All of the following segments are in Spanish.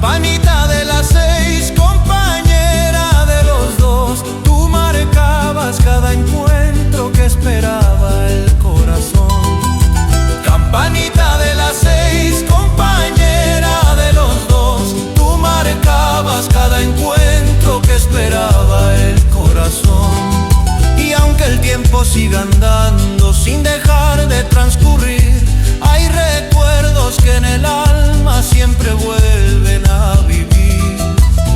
Campanita de las 6, compañera de los dos, tú marcabas cada encuentro que esperaba el corazón. Campanita de las 6, compañera de los dos, tú marcabas cada encuentro que esperaba el corazón. Y aunque el tiempo siga andando sin dejar de transcurrir, hay recuerdos que en el alma siempre vuelven a vivir.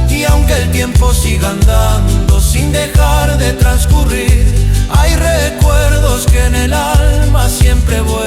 Y aunque el tiempo siga andando sin dejar de transcurrir, hay recuerdos que en el alma siempre vuelven